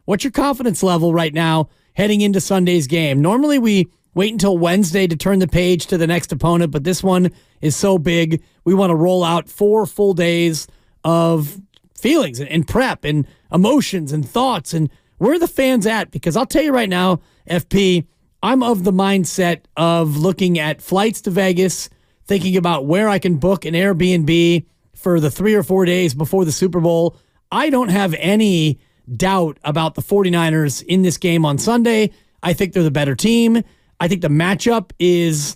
What's your confidence level right now heading into Sunday's game? Normally we wait until Wednesday to turn the page to the next opponent, but this one is so big. We want to roll out 4 full days of feelings and prep and emotions and thoughts. And where are the fans at? Because I'll tell you right now, FP, I'm of the mindset of looking at flights to Vegas, thinking about where I can book an Airbnb for the 3 or 4 days before the Super Bowl. I don't have any doubt about the 49ers in this game on Sunday. I think they're the better team. I think the matchup is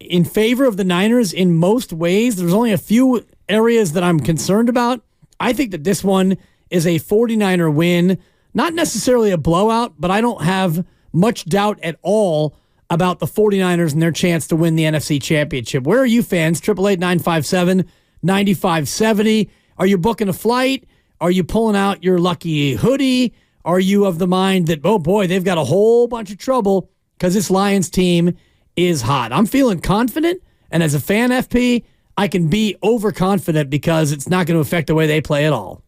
in favor of the Niners in most ways. There's only a few areas that I'm concerned about. I think that this one is a 49er win, not necessarily a blowout, but I don't have much doubt at all about the 49ers and their chance to win the NFC Championship. Where are you fans? 888-957-9570. Are you booking a flight? Are you pulling out your lucky hoodie? Are you of the mind that, oh boy, they've got a whole bunch of trouble because this Lions team is hot? I'm feeling confident, and as a fan, FP, I can be overconfident because it's not going to affect the way they play at all.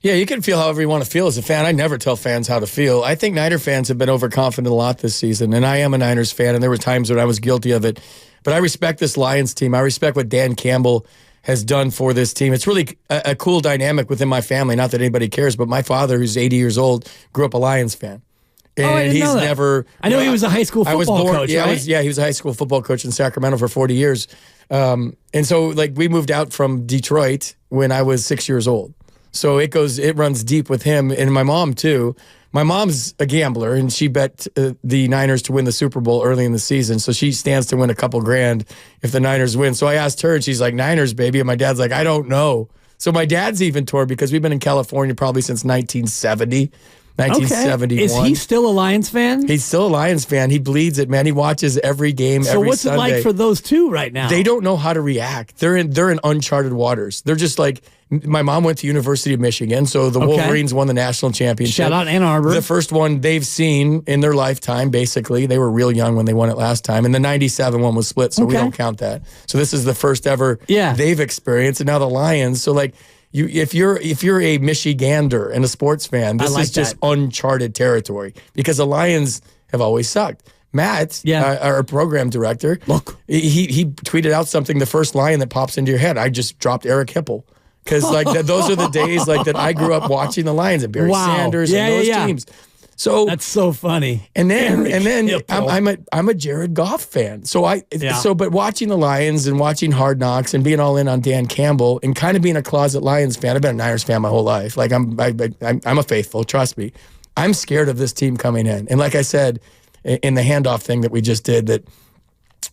Yeah, you can feel however you want to feel as a fan. I never tell fans how to feel. I think Niner fans have been overconfident a lot this season, and I am a Niners fan, and there were times when I was guilty of it. But I respect this Lions team. I respect what Dan Campbell has done for this team. It's really a cool dynamic within my family. Not that anybody cares, but my father, who's 80 years old, grew up a Lions fan. And I didn't know that. Never... I know he was a high school football coach, yeah, right? He was a high school football coach in Sacramento for 40 years. And so, like, we moved out from Detroit when I was 6 years old. So it runs deep with him and my mom too. My mom's a gambler and she bet the Niners to win the Super Bowl early in the season. So she stands to win a couple grand if the Niners win. So I asked her and she's like, Niners, baby. And my dad's like, I don't know. So my dad's even torn because we've been in California probably since 1970. 1971. Okay. Is he still a Lions fan? He's still a Lions fan. He bleeds it, man. He watches every game every Sunday. So what's it like for those two right now? They don't know how to react. They're in uncharted waters. They're just like, my mom went to University of Michigan, so the Wolverines won the national championship. Shout out Ann Arbor. The first one they've seen in their lifetime, basically. They were real young when they won it last time. And the 97 one was split, so we don't count that. So this is the first ever they've experienced. And now the Lions, so like, if you're a Michigander and a sports fan, this is just uncharted territory because the Lions have always sucked. Matt, our program director, he tweeted out something, the first line that pops into your head. I just dropped Eric Hipple because like those are the days like that I grew up watching the Lions and Barry Sanders and those teams. So that's so funny. And then I'm a Jared Goff fan. So but watching the Lions and watching Hard Knocks and being all in on Dan Campbell and kind of being a closet Lions fan. I've been a Niners fan my whole life. Like I'm a faithful. Trust me. I'm scared of this team coming in. And like I said in the handoff thing that we just did, that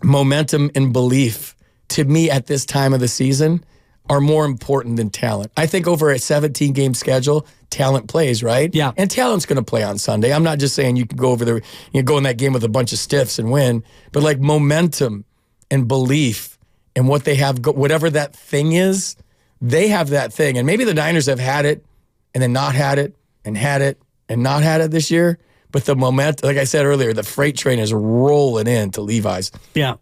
momentum and belief to me at this time of the season are more important than talent. I think over a 17-game schedule, talent plays, right? Yeah. And talent's going to play on Sunday. I'm not just saying you can go over there, go in that game with a bunch of stiffs and win, but like momentum and belief and what they have, whatever that thing is, they have that thing. And maybe the Niners have had it and then not had it and had it and not had it this year. But the momentum, like I said earlier, the freight train is rolling into Levi's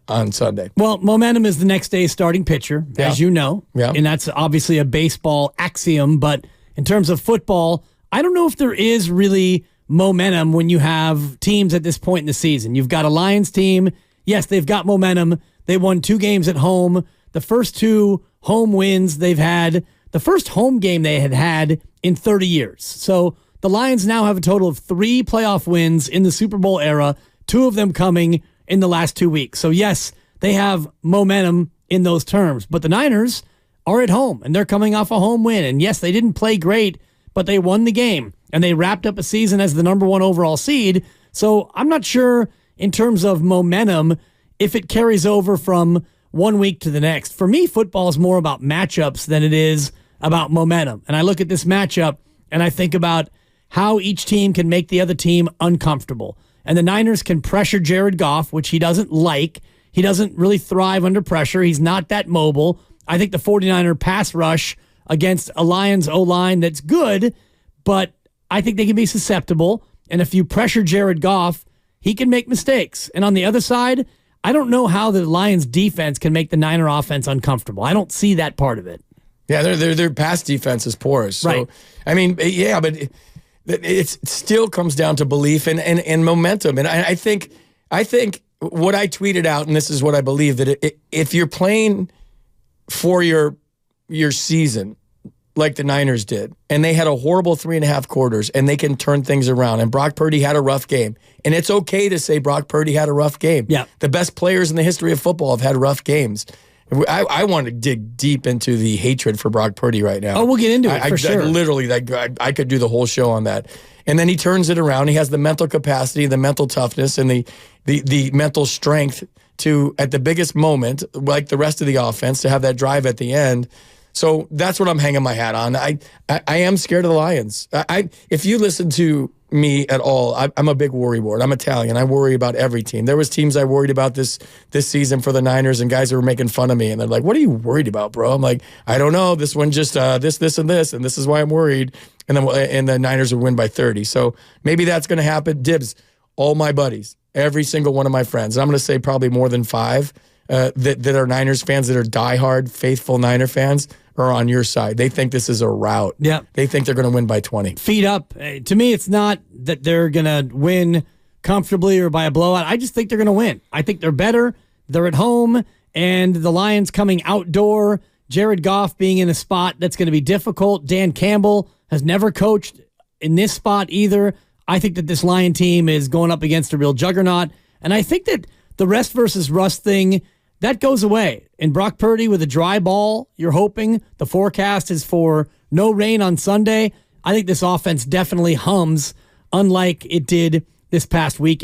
on Sunday. Well, momentum is the next day's starting pitcher, as you know. Yeah. And that's obviously a baseball axiom. But in terms of football, I don't know if there is really momentum when you have teams at this point in the season. You've got a Lions team. Yes, they've got momentum. They won 2 games at home. The first 2 home wins they've had, the first home game they had in 30 years. So the Lions now have a total of 3 playoff wins in the Super Bowl era, 2 of them coming in the last 2 weeks. So yes, they have momentum in those terms, but the Niners are at home and they're coming off a home win. And yes, they didn't play great, but they won the game and they wrapped up a season as the number 1 overall seed. So I'm not sure in terms of momentum if it carries over from one week to the next. For me, football is more about matchups than it is about momentum. And I look at this matchup and I think about how each team can make the other team uncomfortable. And the Niners can pressure Jared Goff, which he doesn't like. He doesn't really thrive under pressure. He's not that mobile. I think the 49er pass rush against a Lions O-line that's good, but I think they can be susceptible. And if you pressure Jared Goff, he can make mistakes. And on the other side, I don't know how the Lions defense can make the Niner offense uncomfortable. I don't see that part of it. Yeah, their pass defense is porous. So, right. I mean, yeah, but it still comes down to belief and momentum. And I think what I tweeted out, and this is what I believe, that if you're playing for your season like the Niners did, and they had a horrible 3.5 quarters, and they can turn things around, and Brock Purdy had a rough game, and it's okay to say Brock Purdy had a rough game. Yeah. The best players in the history of football have had rough games. I want to dig deep into the hatred for Brock Purdy right now. Oh, we'll get into it for sure. Literally, I could do the whole show on that. And then he turns it around. He has the mental capacity, the mental toughness, and the mental strength to, at the biggest moment, like the rest of the offense, to have that drive at the end. So that's what I'm hanging my hat on. I am scared of the Lions. If you listen to me at all, I'm a big worrywart. I'm Italian. I worry about every team. There was teams I worried about this season for the Niners, and guys who were making fun of me, and they're like, "What are you worried about, bro?" I'm like, "I don't know. This one just this, and this is why I'm worried." And the Niners would win by 30. So maybe that's going to happen. Dibs, all my buddies, every single one of my friends, and I'm going to say probably more than 5 that are Niners fans, that are diehard, faithful Niner fans, are on your side. They think this is a rout. Yeah. They think they're going to win by 20. Feet up. To me, it's not that they're going to win comfortably or by a blowout. I just think they're going to win. I think they're better. They're at home, and the Lions coming outdoor. Jared Goff being in a spot that's going to be difficult. Dan Campbell has never coached in this spot either. I think that this Lion team is going up against a real juggernaut, and I think that the rest versus rust thing, that goes away. And Brock Purdy with a dry ball, you're hoping. The forecast is for no rain on Sunday. I think this offense definitely hums, unlike it did this past weekend.